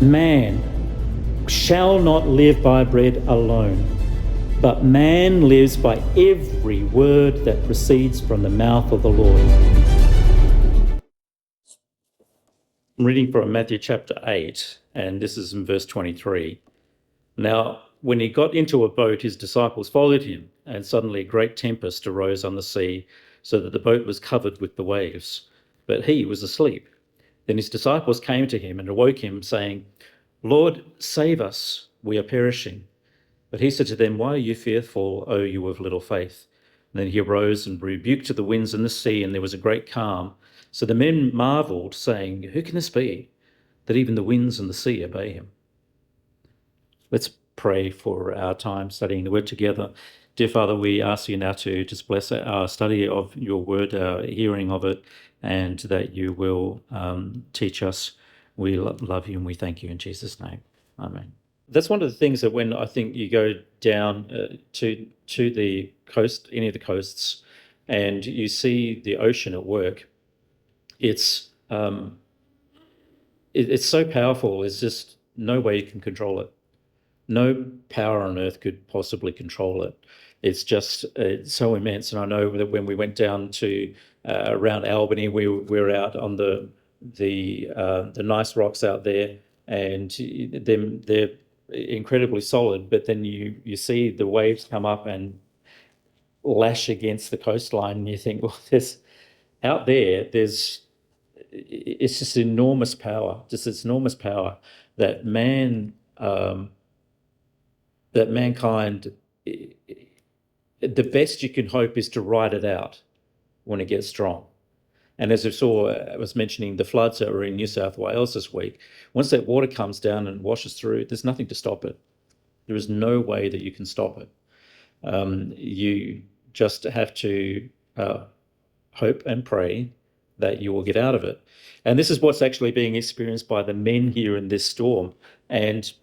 Man shall not live by bread alone, but man lives by every word that proceeds from the mouth of the Lord. I'm reading from Matthew chapter 8, and this is in verse 23. Now, when he got into a boat, his disciples followed him, and suddenly a great tempest arose on the sea, so that the boat was covered with the waves. But he was asleep. Then his disciples came to him and awoke him, saying, Lord, save us, we are perishing. But he said to them, Why are you fearful, O you of little faith? And then he arose and rebuked the winds and the sea, and there was a great calm. So the men marveled, saying, Who can this be, that even the winds and the sea obey him? Let's pray for our time studying the word together. Dear Father, we ask you now to just bless our study of your word, our hearing of it, and that you will teach us. We love you and we thank you in Jesus' name. Amen. That's one of the things that when I think you go down to the coast, any of the coasts, and you see the ocean at work, it's so powerful. There's just no way you can control it. No power on earth could possibly control it. It's just so immense. And I know that when we went down to around Albany, we were out on the nice rocks out there, and they're incredibly solid. But then you see the waves come up and lash against the coastline, and you think, well, it's just enormous power, that mankind, the best you can hope is to ride it out when it gets strong. And as I was mentioning the floods that were in New South Wales this week, once that water comes down and washes through, there's nothing to stop it. There is no way that you can stop it. You just have to hope and pray that you will get out of it. And this is what's actually being experienced by the men here in this storm. And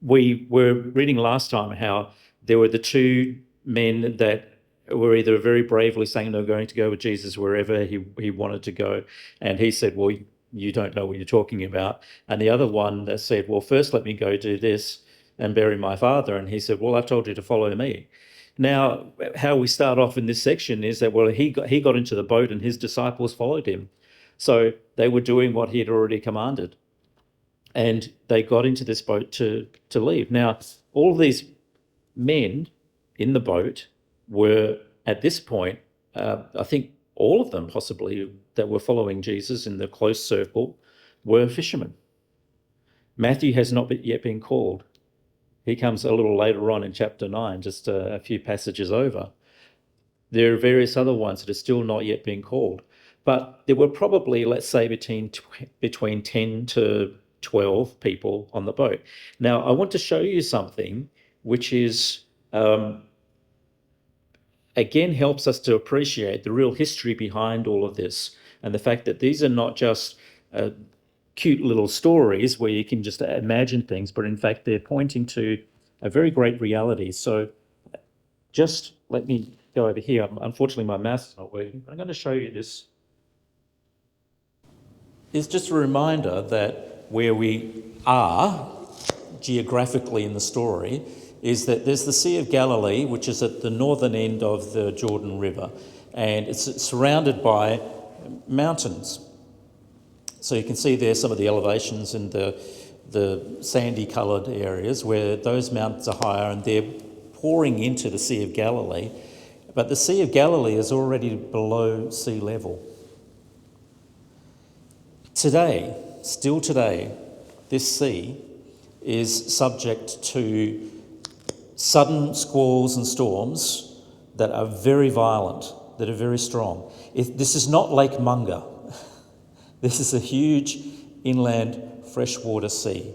we were reading last time how there were the two men that were either very bravely saying they were going to go with Jesus wherever he wanted to go. And he said, well, you don't know what you're talking about. And the other one that said, well, first let me go do this and bury my father. And he said, well, I've told you to follow me. Now, how we start off in this section is that, well, he got into the boat and his disciples followed him. So they were doing what he had already commanded. And they got into this boat to leave. Now, all of these men in the boat were, at this point, I think all of them possibly that were following Jesus in the close circle were fishermen. Matthew has not yet been called. He comes a little later on in chapter 9, just a few passages over. There are various other ones that are still not yet being called. But there were probably, let's say, between 10 to 12 people on the boat. Now, I want to show you something which is, again, helps us to appreciate the real history behind all of this, and the fact that these are not just cute little stories where you can just imagine things, but in fact, they're pointing to a very great reality. So just let me go over here. Unfortunately, my mouse is not working. I'm going to show you this. It's just a reminder that where we are geographically in the story is that there's the Sea of Galilee, which is at the northern end of the Jordan River, and it's surrounded by mountains. So you can see there some of the elevations in the sandy coloured areas where those mountains are higher, and they're pouring into the Sea of Galilee. But the Sea of Galilee is already below sea level. Still today, this sea is subject to sudden squalls and storms that are very violent, that are very strong. This is not Lake Munga. This is a huge inland freshwater sea.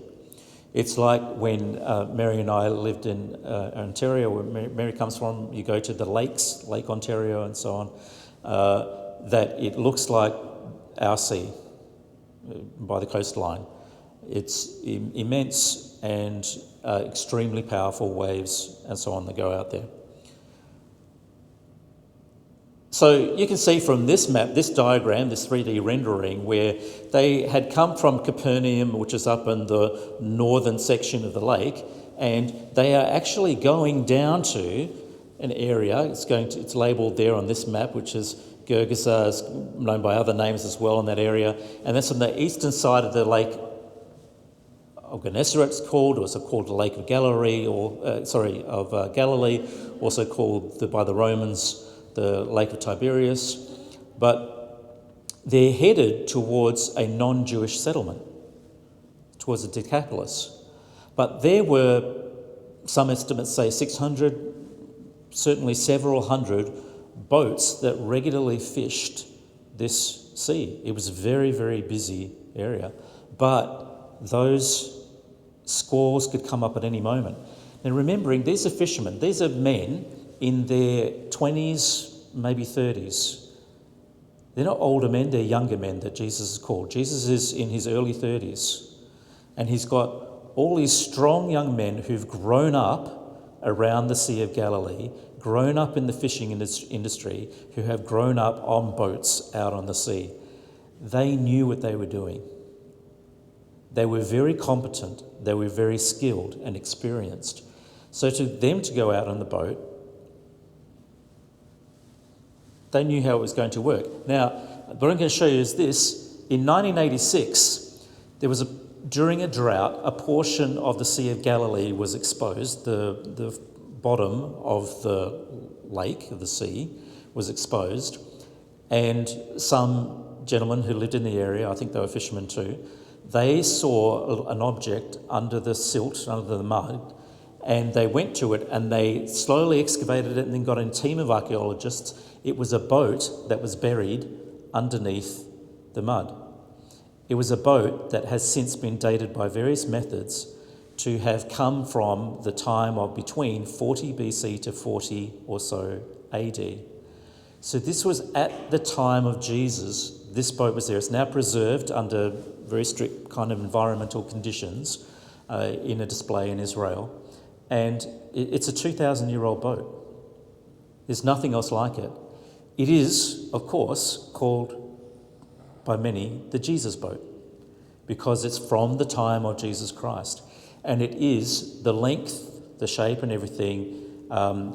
It's like when Mary and I lived in Ontario, where Mary comes from. You go to the lakes, Lake Ontario and so on, that it looks like our sea by the coastline. It's immense and extremely powerful waves and so on that go out there. So you can see from this map, this diagram, this 3D rendering, where they had come from Capernaum, which is up in the northern section of the lake, and they are actually going down to an area. It's labelled there on this map, which is Gergesa, is known by other names as well in that area, and that's on the eastern side of the lake of Gennesaret, it's called, also called the Lake of Galilee, Galilee, also called by the Romans the Lake of Tiberias. But they're headed towards a non-Jewish settlement, towards the Decapolis. But there were, some estimates say 600, certainly several hundred boats that regularly fished this sea. It was a very, very busy area. But those squalls could come up at any moment. Now remembering, these are fishermen, these are men in their 20s, maybe 30s. They're not older men, they're younger men that Jesus is called. Jesus is in his early 30s, and he's got all these strong young men who've grown up around the Sea of Galilee, grown up in the fishing industry, who have grown up on boats out on the sea. They knew what they were doing. They were very competent, they were very skilled and experienced. So to them to go out on the boat, they knew how it was going to work. Now, what I'm going to show you is this. In 1986, during a drought, a portion of the Sea of Galilee was exposed. The bottom of the lake, of the sea, was exposed. And some gentlemen who lived in the area, I think they were fishermen too, they saw an object under the silt, under the mud, and they went to it and they slowly excavated it and then got a team of archaeologists. It was a boat that was buried underneath the mud. It was a boat that has since been dated by various methods to have come from the time of between 40 BC to 40 or so AD. So this was at the time of Jesus. This boat was there. It's now preserved under very strict kind of environmental conditions in a display in Israel. And it's a 2,000-year-old boat. There's nothing else like it. It is, of course, called by many the Jesus boat, because it's from the time of Jesus Christ. And it is the length, the shape and everything,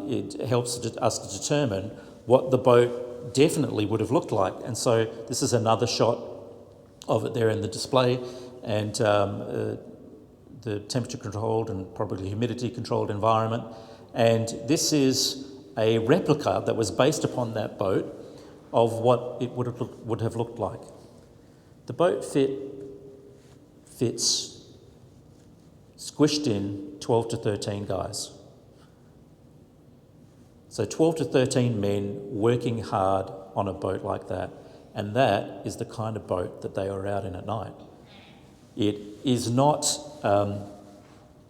it helps us to determine what the boat definitely would have looked like. And so this is another shot of it there in the display, and the temperature controlled and probably humidity controlled environment. And this is a replica that was based upon that boat of what it would have looked like. The boat fits squished in 12 to 13 guys. So 12 to 13 men working hard on a boat like that. And that is the kind of boat that they are out in at night. It is not,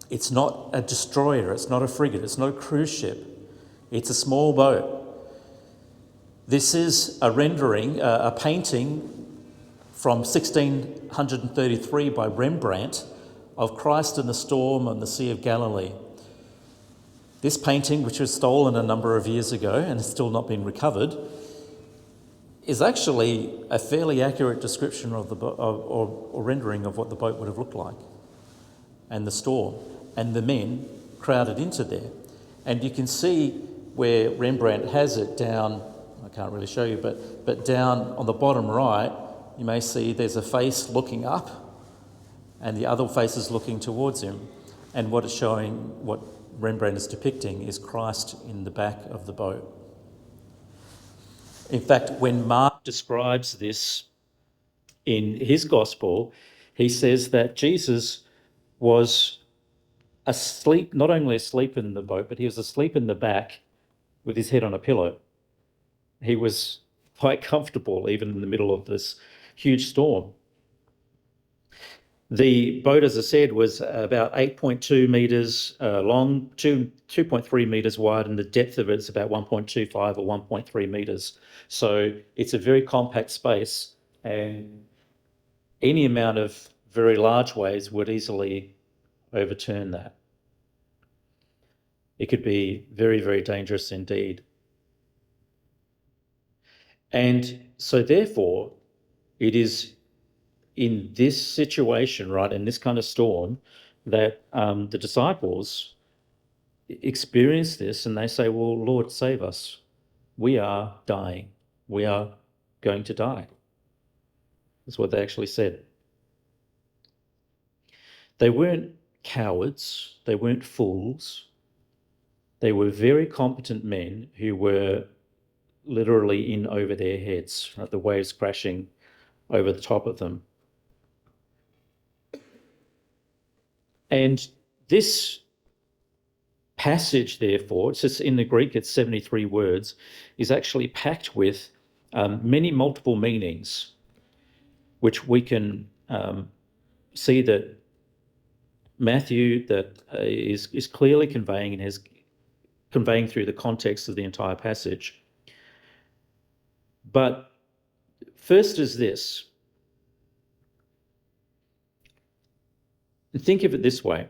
it's not a destroyer, it's not a frigate, it's not a cruise ship. It's a small boat. This is a rendering, a painting from 1633 by Rembrandt of Christ in the storm on the Sea of Galilee. This painting, which was stolen a number of years ago and has still not been recovered, is actually a fairly accurate description of the or rendering of what the boat would have looked like, and the storm, and the men crowded into there. And you can see where Rembrandt has it down, I can't really show you, but down on the bottom right, you may see there's a face looking up and the other face is looking towards him. And what it's showing, what Rembrandt is depicting, is Christ in the back of the boat. In fact, when Mark describes this in his gospel, he says that Jesus was asleep, not only asleep in the boat, but he was asleep in the back with his head on a pillow. He was quite comfortable even in the middle of this huge storm. The boat, as I said, was about 8.2 metres long, 2.3 metres wide, and the depth of it is about 1.25 or 1.3 metres. So it's a very compact space, and any amount of very large waves would easily overturn that. It could be very, very dangerous indeed. And so therefore, it is in this situation, right, in this kind of storm, that the disciples experience this and they say, well, Lord, save us. We are dying. We are going to die. That's what they actually said. They weren't cowards. They weren't fools. They were very competent men who were literally in over their heads, right? The waves crashing over the top of them. And this passage, therefore, it's just in the Greek, it's 73 words, is actually packed with many multiple meanings, which we can see that Matthew is clearly conveying and is conveying through the context of the entire passage. But first is this. Think of it this way.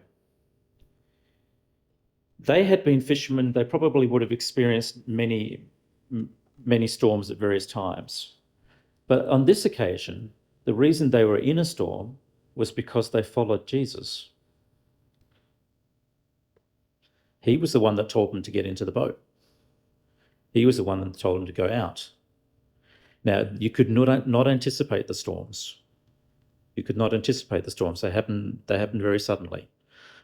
They had been fishermen. They probably would have experienced many storms at various times. But on this occasion, the reason they were in a storm was because they followed Jesus. He was the one that told them to get into the boat. He was the one that told them to go out. Now, you could not anticipate the storms. You could not anticipate the storms. They happened very suddenly.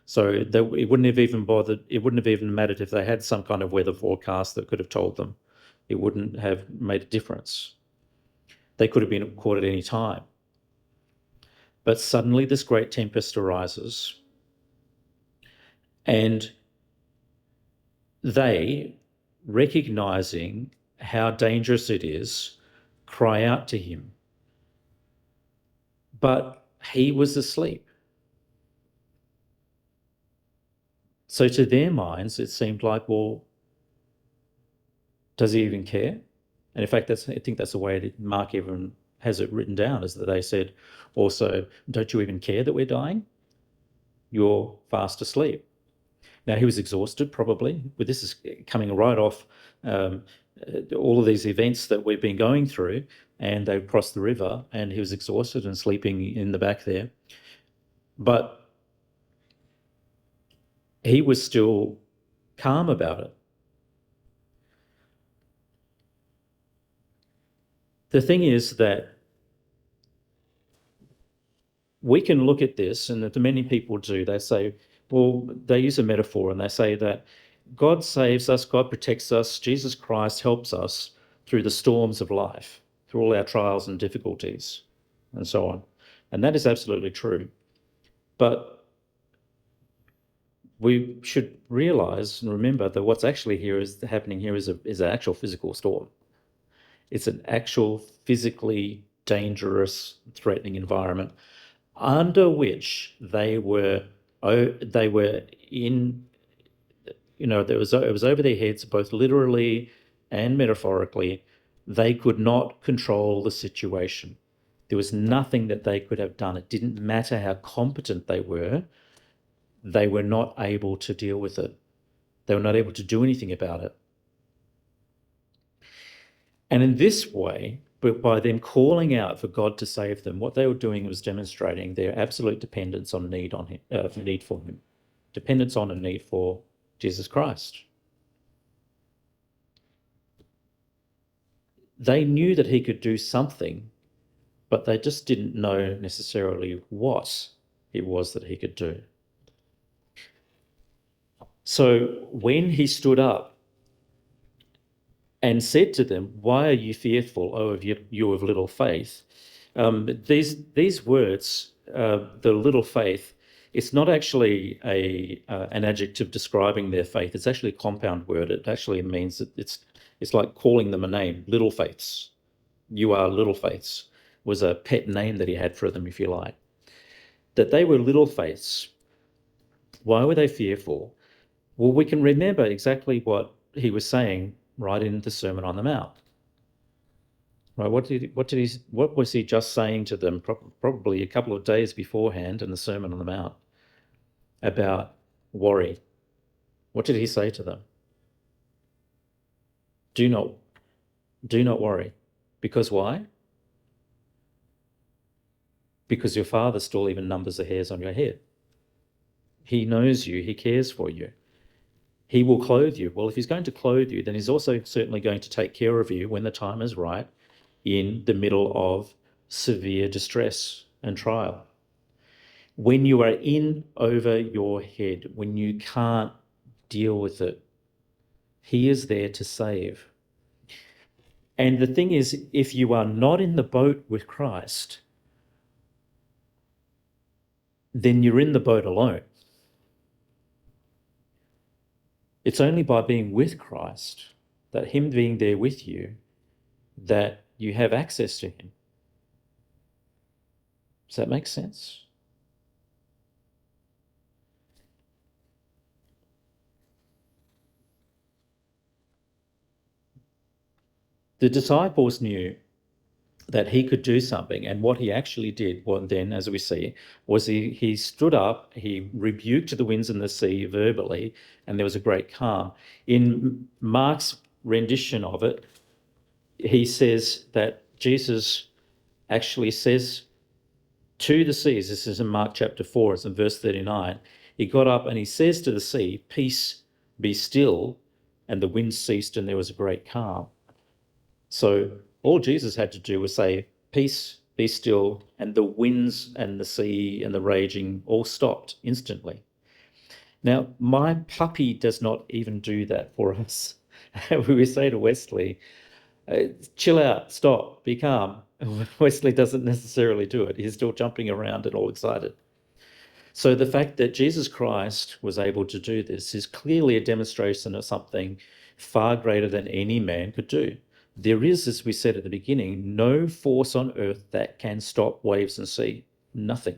So it wouldn't have even mattered if they had some kind of weather forecast that could have told them. It wouldn't have made a difference. They could have been caught at any time. But suddenly this great tempest arises, and they, recognizing how dangerous it is, cry out to him. But he was asleep. So to their minds, it seemed like, well, does he even care? And in fact, I think that's the way that Mark even has it written down, is that they said also, don't you even care that we're dying? You're fast asleep. Now, he was exhausted probably, but this is coming right off all of these events that we've been going through, and they crossed the river and he was exhausted and sleeping in the back there. But he was still calm about it. The thing is that we can look at this, and that many people do, they say, well, they use a metaphor and they say that God saves us, God protects us, Jesus Christ helps us through the storms of life, through all our trials and difficulties and so on. And that is absolutely true. But we should realize and remember that what's actually happening here is an actual physical storm. It's an actual physically dangerous, threatening environment under which they were in, it was over their heads, both literally and metaphorically. They could not control the situation. There was nothing that they could have done. It didn't matter how competent they were not able to deal with it. They were not able to do anything about it. And in this way, but by them calling out for God to save them, what they were doing was demonstrating their absolute dependence on need for him, dependence on and need for Jesus Christ. They knew that he could do something, but they just didn't know necessarily what it was that he could do. So when he stood up and said to them, "Why are you fearful, O you of little faith?" These words, the little faith, it's not actually an adjective describing their faith. It's actually a compound word. It actually means that it's like calling them a name. Little faiths. You are little faiths was a pet name that he had for them, if you like. That they were little faiths. Why were they fearful? Well, we can remember exactly what he was saying right in the Sermon on the Mount. Right? What was he just saying to them? Probably a couple of days beforehand in the Sermon on the Mount about worry. What did he say to them? Do not worry. Because why? Because your Father still even numbers the hairs on your head. He knows you. He cares for you. He will clothe you. Well, if he's going to clothe you, then he's also certainly going to take care of you when the time is right in the middle of severe distress and trial. When you are in over your head, when you can't deal with it, he is there to save. And the thing is, if you are not in the boat with Christ, then you're in the boat alone. It's only by being with Christ, that him being there with you, that you have access to him. Does that make sense? The disciples knew that he could do something, and what he actually did, well, then, as we see, was he stood up, he rebuked the winds and the sea verbally, and there was a great calm. In Mark's rendition of it, he says that Jesus actually says to the seas, this is in Mark chapter 4, it's in verse 39, he got up and he says to the sea, "Peace, be still," and the wind ceased and there was a great calm. So all Jesus had to do was say, "Peace, be still," and the winds and the sea and the raging all stopped instantly. Now, my puppy does not even do that for us. We say to Wesley, "Chill out, stop, be calm." Wesley doesn't necessarily do it. He's still jumping around and all excited. So the fact that Jesus Christ was able to do this is clearly a demonstration of something far greater than any man could do. There is, as we said at the beginning, no force on earth that can stop waves and sea. Nothing.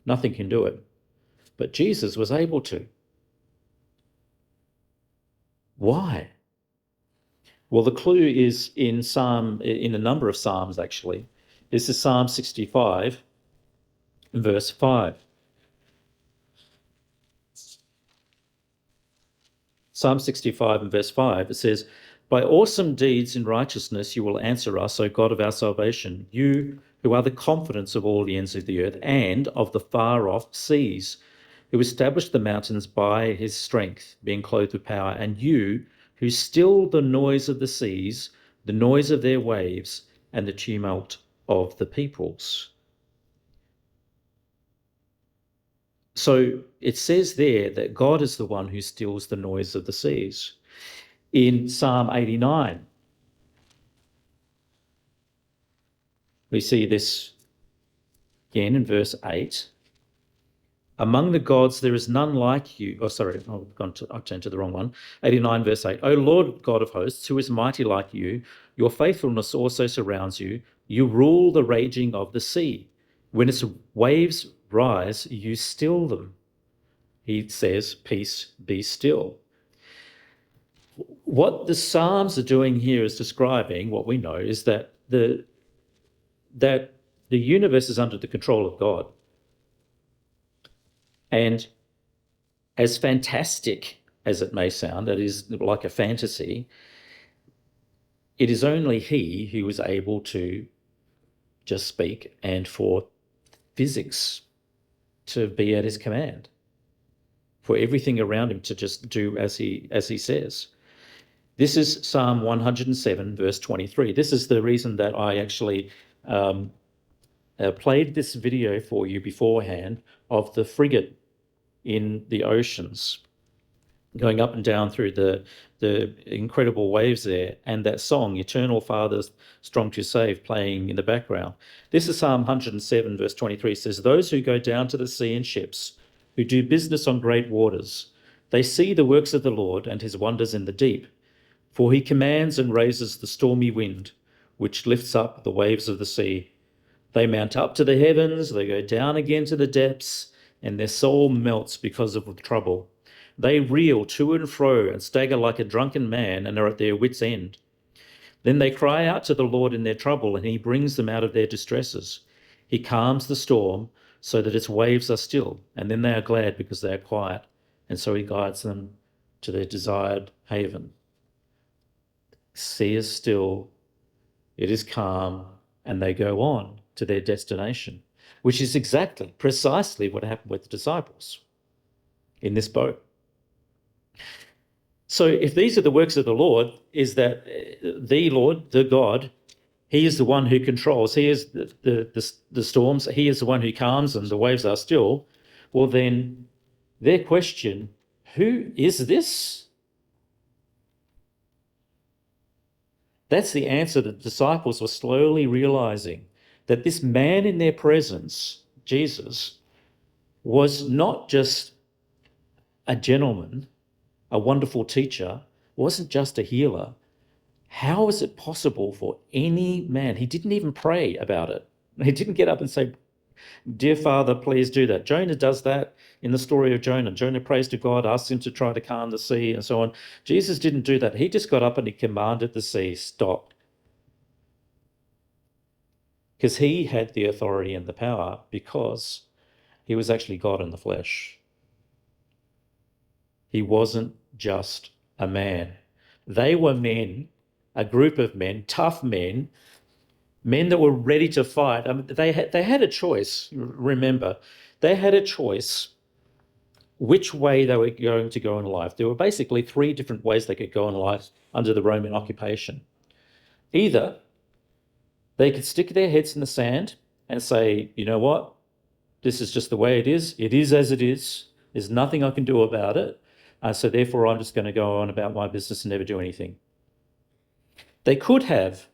Nothing can do it. But Jesus was able to. Why? Well, the clue is in a number of Psalms, actually. This is Psalm 65, verse 5. Psalm 65 and verse 5, it says, "By awesome deeds in righteousness you will answer us, O God of our salvation, you who are the confidence of all the ends of the earth and of the far-off seas, who established the mountains by his strength, being clothed with power, and you who still the noise of the seas, the noise of their waves, and the tumult of the peoples." So it says there that God is the one who stills the noise of the seas. In Psalm 89, we see this again in verse 8. "Among the gods there is none like you." Oh, sorry, I've turned to the wrong one. 89 verse 8. "O Lord God of hosts, who is mighty like you? Your faithfulness also surrounds you. You rule the raging of the sea. When its waves rise, you still them." He says, "Peace, be still." What the Psalms are doing here is describing what we know is that the universe is under the control of God. And as fantastic as it may sound, that is like a fantasy, it is only he who is able to just speak and for physics to be at his command, for everything around him to just do as he says. This is Psalm 107, verse 23. This is the reason that I actually played this video for you beforehand of the frigate in the oceans going up and down through the incredible waves there, and that song, "Eternal Father, Strong to Save," playing in the background. This is Psalm 107, verse 23, says, "Those who go down to the sea in ships, who do business on great waters, they see the works of the Lord and his wonders in the deep. For he commands and raises the stormy wind, which lifts up the waves of the sea. They mount up to the heavens, they go down again to the depths, and their soul melts because of trouble. They reel to and fro and stagger like a drunken man and are at their wits' end. Then they cry out to the Lord in their trouble, and he brings them out of their distresses. He calms the storm so that its waves are still, and then they are glad because they are quiet, and so he guides them to their desired haven." Sea is still, it is calm, and they go on to their destination, which is precisely what happened with the disciples in this boat. So if these are the works of the Lord, is that the Lord, the God, he is the one who controls, he is the storms, he is the one who calms and the waves are still, well then their question, who is this? That's the answer the disciples were slowly realizing, that this man in their presence, Jesus, was not just a gentleman, a wonderful teacher, wasn't just a healer. How is it possible for any man? He didn't even pray about it. He didn't get up and say, dear Father, please do that. Jonah does that in the story of Jonah. Jonah prays to God, asks him to try to calm the sea and so on. Jesus didn't do that. He just got up and he commanded the sea, stop. Because he had the authority and the power, because he was actually God in the flesh. He wasn't just a man. They were men, a group of men, tough men, men that were ready to fight. I mean, they had a choice. Remember, they had a choice which way they were going to go in life. There were basically three different ways they could go in life under the Roman occupation. Either they could stick their heads in the sand and say, you know what, this is just the way it is. It is as it is. There's nothing I can do about it. So therefore, I'm just going to go on about my business and never do anything. They could have,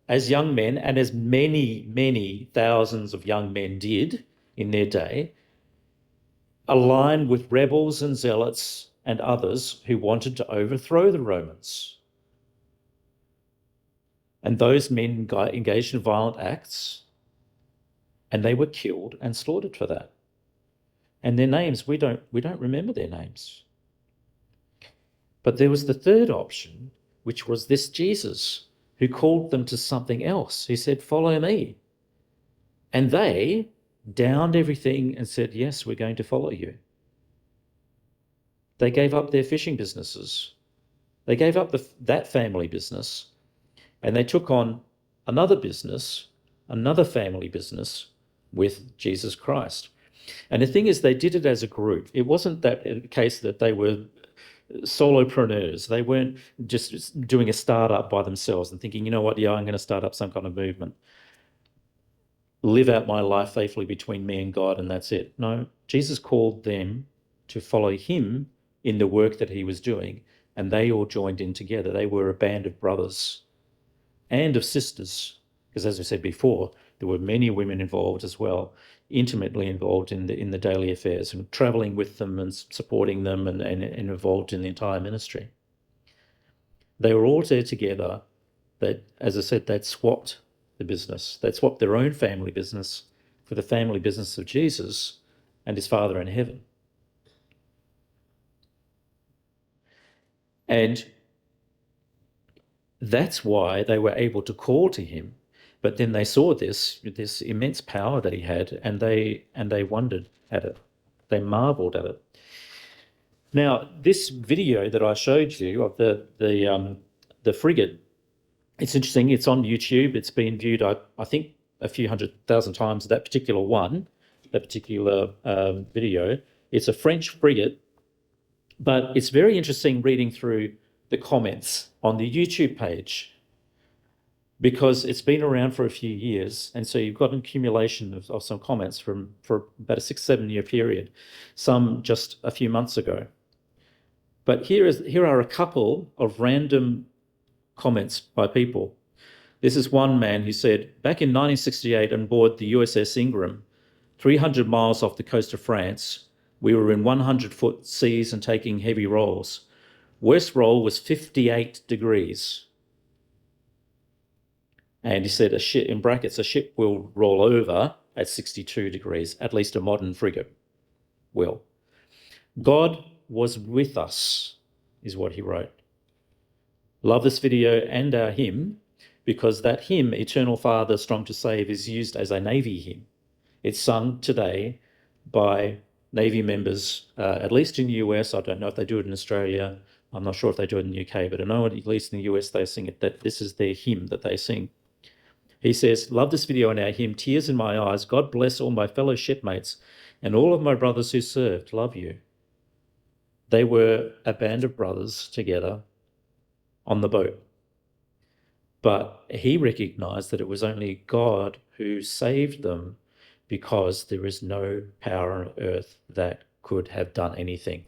as young men, and as many, many thousands of young men did in their day, align with rebels and zealots and others who wanted to overthrow the Romans. And those men engaged in violent acts, and they were killed and slaughtered for that. And their names, we don't remember their names. But there was the third option, which was this Jesus, who called them to something else. He said, follow me. And they downed everything and said, yes, we're going to follow you. They gave up their fishing businesses. They gave up that family business, and they took on another business, another family business with Jesus Christ. And the thing is, they did it as a group. It wasn't that a case that they were solopreneurs. They weren't just doing a startup by themselves and thinking, you know what, yeah, I'm going to start up some kind of movement, live out my life faithfully between me and God, and that's it. No, Jesus called them to follow him in the work that he was doing, and they all joined in together. They were a band of brothers and of sisters, because as I said before, there were many women involved as well, intimately involved in the daily affairs, and traveling with them and supporting them and involved in the entire ministry. They were all there together. That, as I said, they'd swapped the business. They'd swapped their own family business for the family business of Jesus and his Father in heaven. And that's why they were able to call to him. But then they saw this immense power that he had, and they wondered at it. They marveled at it. Now, this video that I showed you of the frigate, it's interesting. It's on YouTube. It's been viewed, I think, a few 100,000 times. That particular video. It's a French frigate, but it's very interesting reading through the comments on the YouTube page, because it's been around for a few years, and so you've got an accumulation of some comments for about a 6-7 year period, some just a few months ago. But here are a couple of random comments by people. This is one man who said, back in 1968 on board the USS Ingram, 300 miles off the coast of France, we were in 100-foot seas and taking heavy rolls. Worst roll was 58 degrees. And he said, in brackets, a ship will roll over at 62 degrees, at least a modern frigate will. God was with us, is what he wrote. Love this video and our hymn, because that hymn, Eternal Father, Strong to Save, is used as a Navy hymn. It's sung today by Navy members, at least in the US. I don't know if they do it in Australia. I'm not sure if they do it in the UK, but I know at least in the US they sing it, that this is their hymn that they sing. He says, love this video and our hymn, Tears in My Eyes. God bless all my fellow shipmates and all of my brothers who served. Love you. They were a band of brothers together on the boat. But he recognized that it was only God who saved them because there is no power on earth that could have done anything.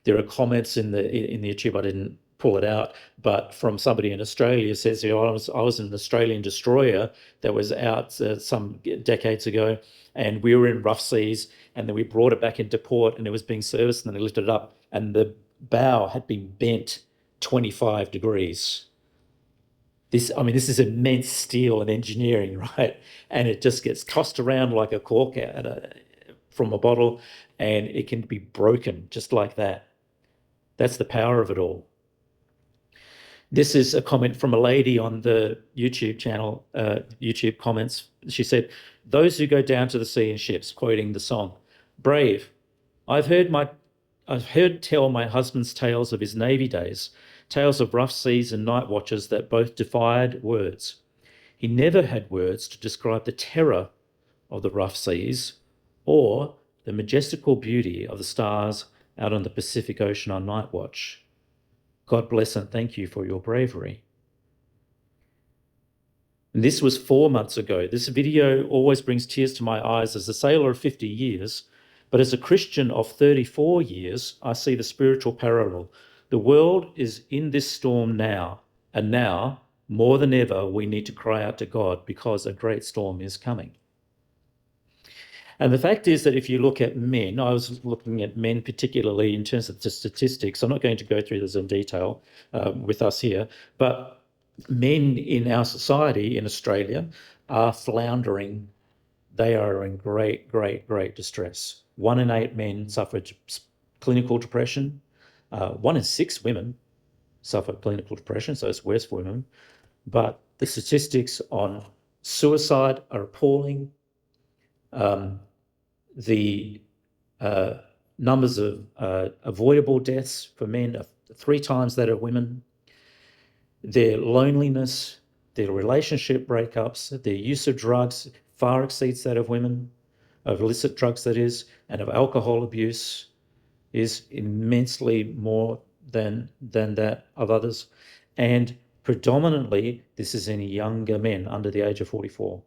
There are comments in the YouTube, I didn't pull it out, but from somebody in Australia says, I was in an Australian destroyer that was out some decades ago, and we were in rough seas, and then we brought it back into port, and it was being serviced, and then they lifted it up, and the bow had been bent 25 degrees. This is immense steel and engineering, right? And it just gets tossed around like a cork from a bottle, and it can be broken just like that. That's the power of it all. This is a comment from a lady on the YouTube channel, YouTube comments. She said, those who go down to the sea in ships, quoting the song, brave. I've heard tell my husband's tales of his Navy days, tales of rough seas and night watches that both defied words. He never had words to describe the terror of the rough seas or the majestical beauty of the stars out on the Pacific Ocean on night watch. God bless and thank you for your bravery. And this was 4 months ago. This video always brings tears to my eyes as a sailor of 50 years, but as a Christian of 34 years, I see the spiritual parallel. The world is in this storm now, and now, more than ever, we need to cry out to God because a great storm is coming. And the fact is that if you look at men, I was looking at men particularly in terms of the statistics. I'm not going to go through this in detail with us here, but men in our society in Australia are floundering. They are in great, great, great distress. 1 in 8 men suffered clinical depression. 1 in 6 women suffer clinical depression, so it's worse for women. But the statistics on suicide are appalling. The numbers of avoidable deaths for men are 3 times that of women. Their loneliness, their relationship breakups, their use of drugs far exceeds that of women, of illicit drugs that is, and of alcohol abuse is immensely more than that of others. And predominantly, this is in younger men under the age of 44.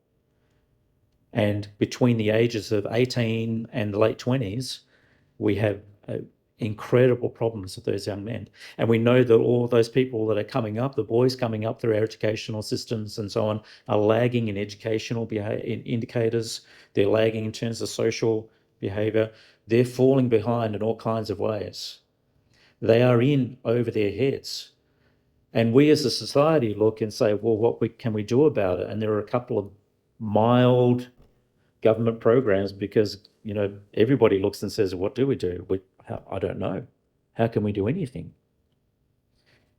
And between the ages of 18 and the late 20s, we have incredible problems with those young men. And we know that all those people that are coming up, the boys coming up through our educational systems and so on, are lagging in educational indicators. They're lagging in terms of social behaviour. They're falling behind in all kinds of ways. They are in over their heads. And we as a society look and say, well, what can we do about it? And there are a couple of mild government programs because, everybody looks and says, what do we do? I don't know. How can we do anything?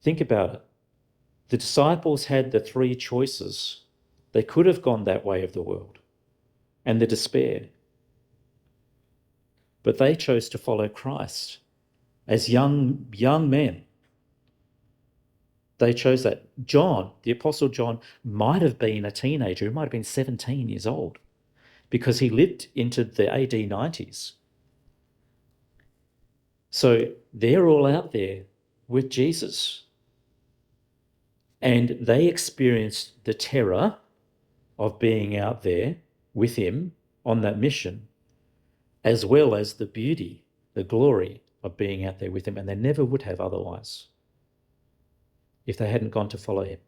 Think about it. The disciples had the 3 choices. They could have gone that way of the world and the despair. But they chose to follow Christ as young men. They chose that. John, the Apostle John, might have been a teenager. He might have been 17 years old because he lived into the AD 90s. So they're all out there with Jesus. And they experienced the terror of being out there with him on that mission, as well as the beauty, the glory of being out there with him. And they never would have otherwise if they hadn't gone to follow him.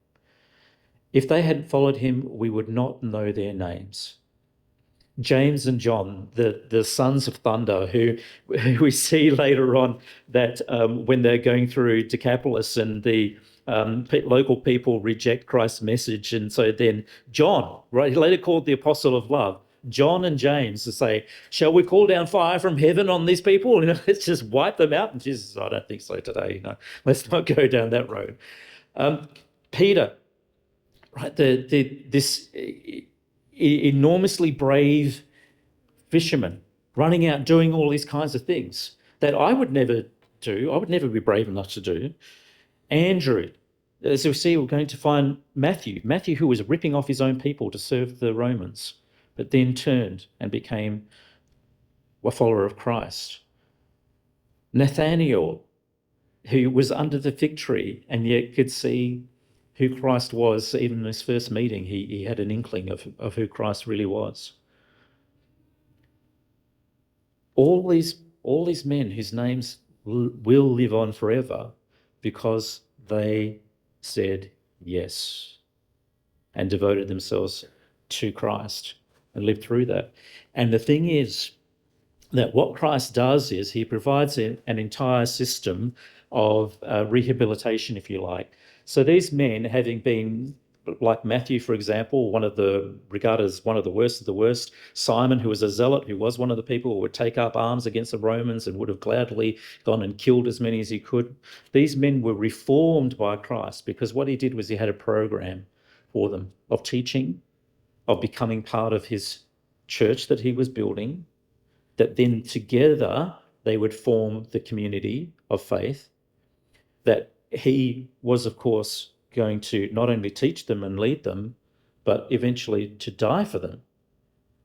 If they hadn't followed him, we would not know their names. James and John, the sons of thunder, who we see later on that when they're going through Decapolis and the local people reject Christ's message. And so then John, right, later called the apostle of love, John and James to say, shall we call down fire from heaven on these people? Let's just wipe them out. And Jesus, I don't think so today. Let's not go down that road. Peter, right, this enormously brave fisherman running out doing all these kinds of things that I would never do. I would never be brave enough to do. Andrew, As we see, we're going to find Matthew, who was ripping off his own people to serve the Romans, but then turned and became a follower of Christ. Nathaniel, who was under the fig tree and yet could see who Christ was. Even in his first meeting, he had an inkling of who Christ really was. All these men whose names will live on forever because they said yes and devoted themselves to Christ and lived through that. And the thing is that what Christ does is he provides an entire system of rehabilitation, if you like. So these men, having been, like Matthew, for example, regarded as one of the worst of the worst, Simon, who was a zealot, who was one of the people who would take up arms against the Romans and would have gladly gone and killed as many as he could. These men were reformed by Christ because what he did was he had a program for them of teaching, of becoming part of his church that he was building, that then together they would form the community of faith, that he was, of course, going to not only teach them and lead them, but eventually to die for them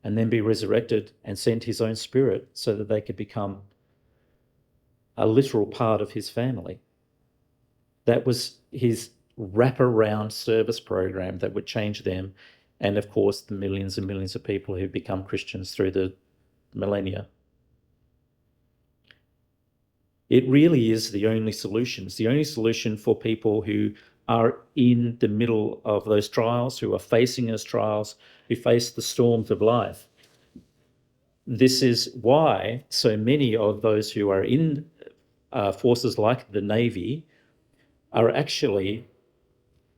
and then be resurrected and send his own spirit so that they could become a literal part of his family. That was his wraparound service program that would change them, and of course the millions and millions of people who've become Christians through the millennia. It really is the only solution. It's the only solution for people who are in the middle of those trials, who are facing those trials, who face the storms of life. This is why so many of those who are in forces like the Navy are actually,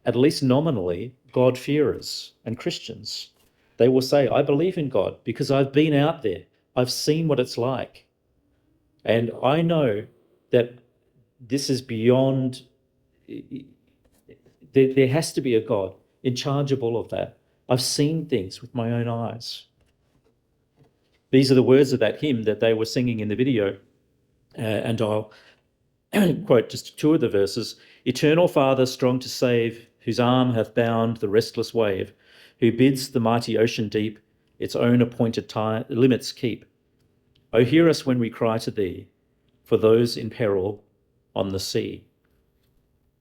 at least nominally, God-fearers and Christians. They will say, I believe in God because I've been out there. I've seen what it's like. And I know that this is beyond, there has to be a God in charge of all of that. I've seen things with my own eyes. These are the words of that hymn that they were singing in the video. And I'll quote just two of the verses. Eternal Father, strong to save, whose arm hath bound the restless wave, who bids the mighty ocean deep its own appointed limits keep. O hear us when we cry to thee, for those in peril on the sea.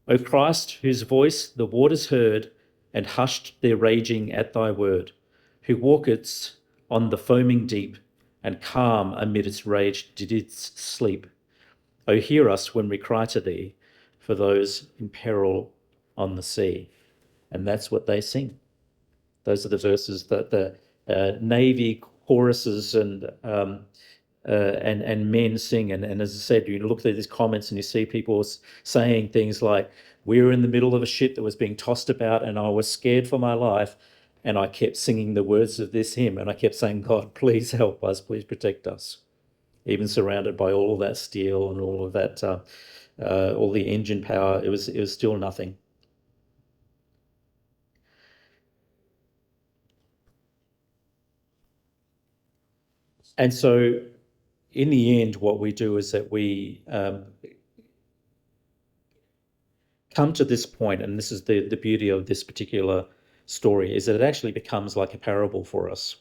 O Christ, whose voice the waters heard and hushed their raging at thy word, who walkest on the foaming deep and calm amid its rage didst sleep. O hear us when we cry to thee, for those in peril on the sea. And that's what they sing. Those are the verses that the Navy choruses and men sing. And as I said, you look at these comments and you see people saying things like, we were in the middle of a ship that was being tossed about and I was scared for my life. And I kept singing the words of this hymn and I kept saying, God, please help us, please protect us. Even surrounded by all of that steel and all of that, all the engine power, it was still nothing. And so in the end, what we do is that we come to this point, and this is the beauty of this particular story, is that it actually becomes like a parable for us,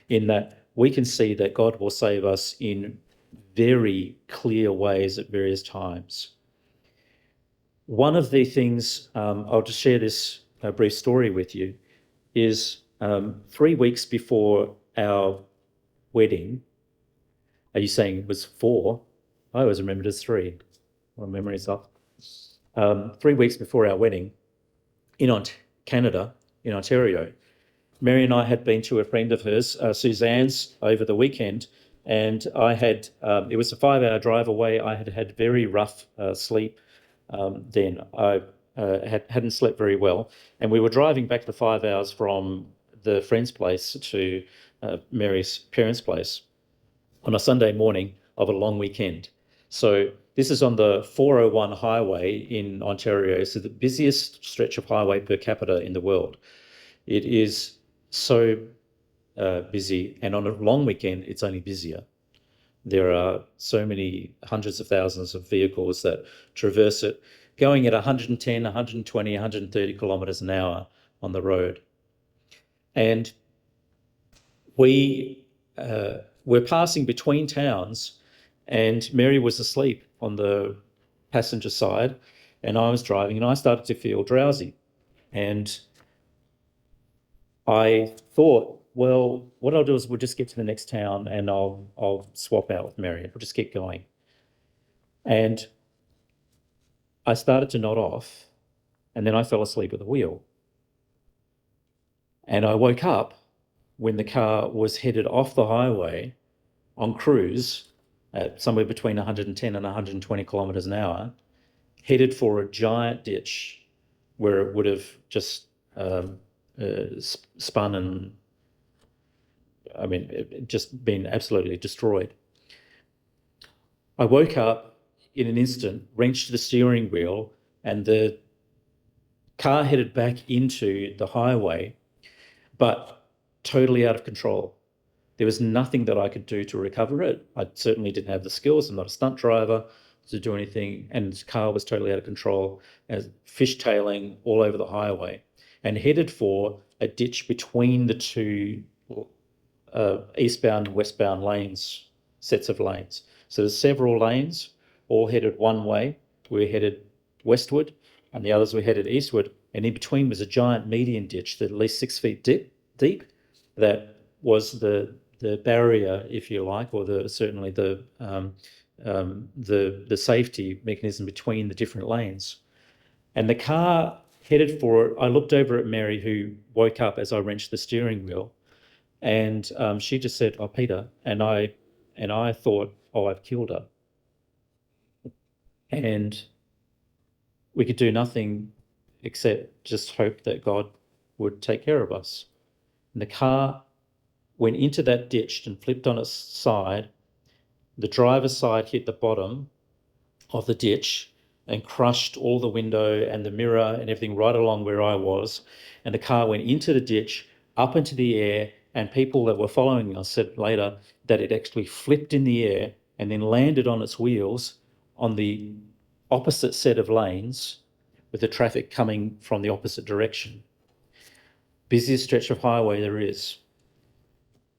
in that we can see that God will save us in very clear ways at various times. One of the things, I'll just share this brief story with you, is 3 weeks before our wedding. Are you saying it was 4? I always remembered it as 3. My memory's off. 3 weeks before our wedding in Canada, in Ontario, Mary and I had been to a friend of hers, Suzanne's, over the weekend, and I had, it was a 5-hour drive away. I had had very rough sleep then. I hadn't slept very well, and we were driving back the 5 hours from the friend's place to Mary's parents' place on a Sunday morning of a long weekend. So this is on the 401 highway in Ontario. It's the busiest stretch of highway per capita in the world. It is so busy, and on a long weekend, it's only busier. There are so many hundreds of thousands of vehicles that traverse it. going at 110, 120, 130 kilometres an hour on the road. And we were passing between towns, and Mary was asleep on the passenger side, and I was driving, and I started to feel drowsy. And I thought, well, what I'll do is we'll just get to the next town and I'll swap out with Mary. We'll just keep going. And I started to nod off, and then I fell asleep at the wheel. And I woke up when the car was headed off the highway on cruise at somewhere between 110 and 120 kilometres an hour, headed for a giant ditch where it would have just spun and, I mean, it just been absolutely destroyed. I woke up in an instant, wrenched the steering wheel, and the car headed back into the highway, but totally out of control. There was nothing that I could do to recover it. I certainly didn't have the skills. I'm not a stunt driver to do anything. And the car was totally out of control, as fishtailing all over the highway, and headed for a ditch between the two eastbound and westbound lanes, sets of lanes. So there's several lanes, all headed one way. We headed westward, and the others were headed eastward. And in between was a giant median ditch that at least 6 feet deep. That was the barrier, if you like, or certainly the safety mechanism between the different lanes. And the car headed for it. I looked over at Mary, who woke up as I wrenched the steering wheel, and she just said, "Oh, Peter," and I thought, "Oh, I've killed her." And we could do nothing except just hope that God would take care of us. And the car went into that ditch and flipped on its side. The driver's side hit the bottom of the ditch and crushed all the window and the mirror and everything right along where I was. And the car went into the ditch, up into the air, and people that were following us said later that it actually flipped in the air and then landed on its wheels on the opposite set of lanes with the traffic coming from the opposite direction. Busiest stretch of highway there is.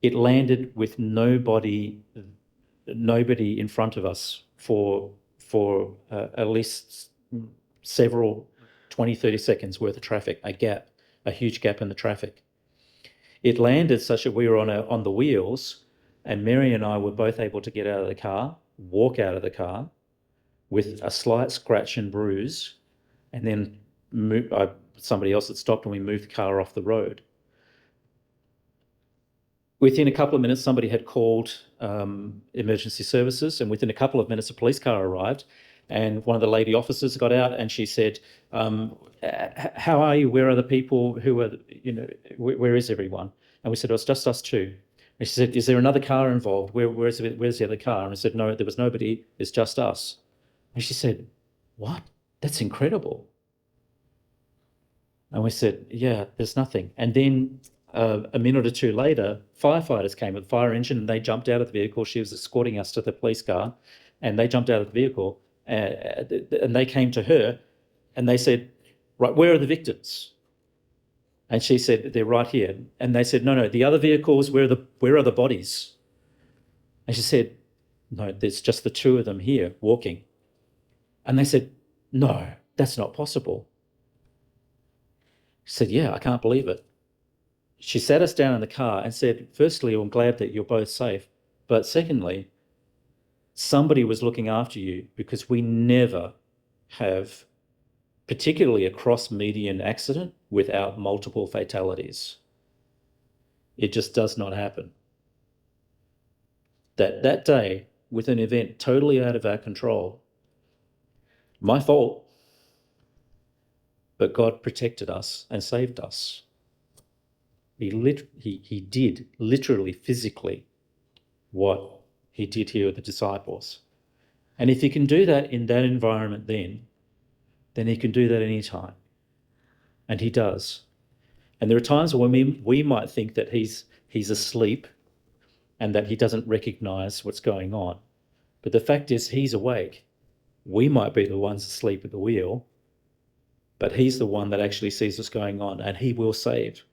It landed with nobody in front of us for at least several 20, 30 seconds worth of traffic, a huge gap in the traffic. It landed such that we were on the wheels, and Mary and I were both able to get out of the car, walk out of the car with a slight scratch and bruise, and then somebody else had stopped and we moved the car off the road. Within a couple of minutes, somebody had called emergency services, and within a couple of minutes, a police car arrived, and one of the lady officers got out, and she said, "How are you? Where are the people? Where is everyone?" And we said, "Oh, it's just us two." And she said, "Is there another car involved? Where's the other car?" And I said, "No, there was nobody. It's just us." And she said, "What? That's incredible." And we said, "Yeah, there's nothing." And then a minute or two later, firefighters came with the fire engine, and they jumped out of the vehicle. She was escorting us to the police car, and they jumped out of the vehicle, and they came to her, and they said, "Right, where are the victims?" And she said, "They're right here." And they said, "No, the other vehicles, where are the bodies?" And she said, "No, there's just the two of them here walking." And they said, "No, that's not possible." She said, "Yeah, I can't believe it." She sat us down in the car and said, "Firstly, I'm glad that you're both safe. But secondly, somebody was looking after you, because we never have, particularly a cross-median accident, without multiple fatalities. It just does not happen." That day, with an event totally out of our control, my fault, but God protected us and saved us. He did literally, physically, what he did here with the disciples. And if he can do that in that environment then he can do that anytime. And he does. And there are times when we might think that he's asleep and that he doesn't recognize what's going on. But the fact is, he's awake. We might be the ones asleep at the wheel, but he's the one that actually sees what's going on, and he will save.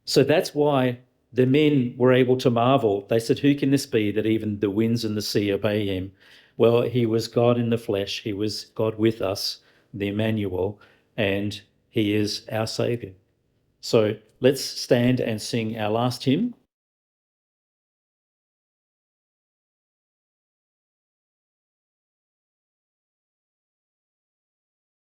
So that's why the men were able to marvel. They said, who can this be that even the winds and the sea obey him? Well, he was God in the flesh. He was God with us, the Emmanuel, and he is our Saviour. So let's stand and sing our last hymn.